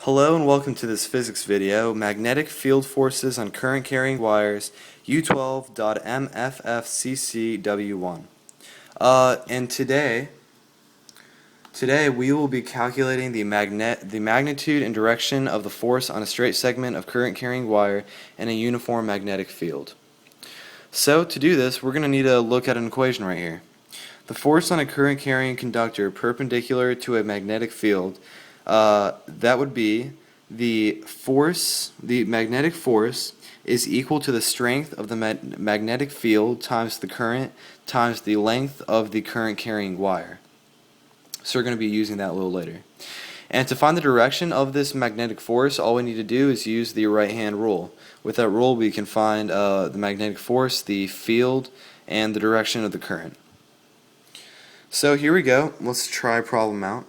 Hello and welcome to this physics video, Magnetic Field Forces on Current Carrying Wires, U12.MFFCCW1. And today we will be calculating the magnitude and direction of the force on a straight segment of current carrying wire in a uniform magnetic field. So to do this, we're going to need to look at an equation right here. The force on a current carrying conductor perpendicular to a magnetic field, that would be the magnetic force is equal to the strength of the magnetic field times the current times the length of the current carrying wire. So we're going to be using that a little later. And to find the direction of this magnetic force, all we need to do is use the right-hand rule. With that rule, we can find the magnetic force, the field, and the direction of the current. So here we go. Let's try problem out.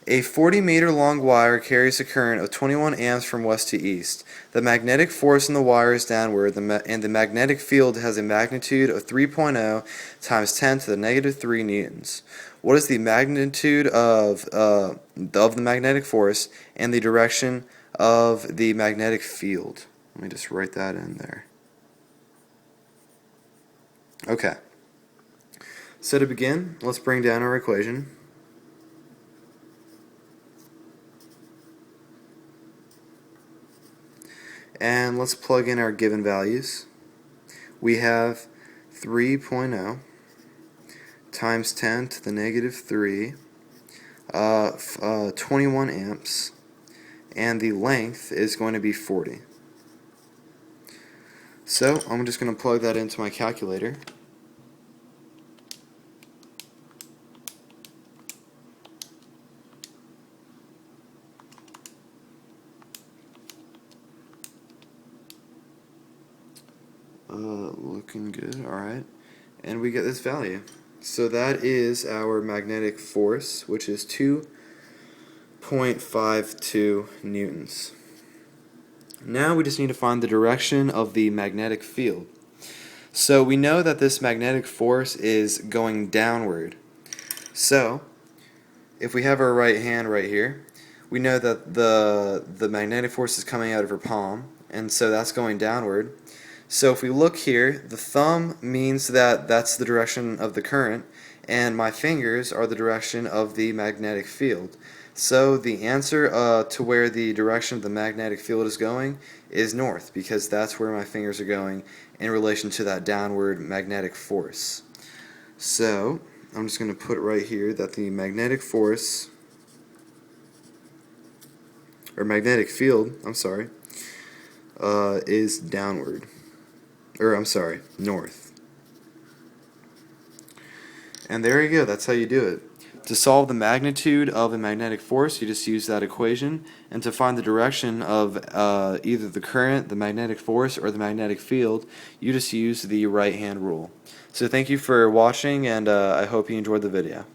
A 40-meter long wire carries a current of 21 amps from west to east. The magnetic force in the wire is downward, and the magnetic field has a magnitude of 3.0 times 10 to the negative 3 newtons. What is the magnitude of the magnetic force and the direction of the magnetic field? Let me just write that in there. Okay. So to begin, let's bring down our equation. And let's plug in our given values. We have 3.0 times 10 to the negative 3, 21 amps, and the length is going to be 40. So I'm just going to plug that into my calculator. Looking good, alright. And we get this value. So that is our magnetic force, which is 2.52 newtons. Now we just need to find the direction of the magnetic field. So we know that this magnetic force is going downward. So if we have our right hand right here, we know that the magnetic force is coming out of her palm, and so that's going downward. So if we look here, the thumb means that that's the direction of the current, and my fingers are the direction of the magnetic field. So the answer to where the direction of the magnetic field is going is north, because that's where my fingers are going in relation to that downward magnetic force. So I'm just going to put right here that the magnetic force, or magnetic field, is downward. North. And there you go, that's how you do it. To solve the magnitude of a magnetic force, you just use that equation, and to find the direction of either the current, the magnetic force, or the magnetic field, you just use the right-hand rule. So thank you for watching, and I hope you enjoyed the video.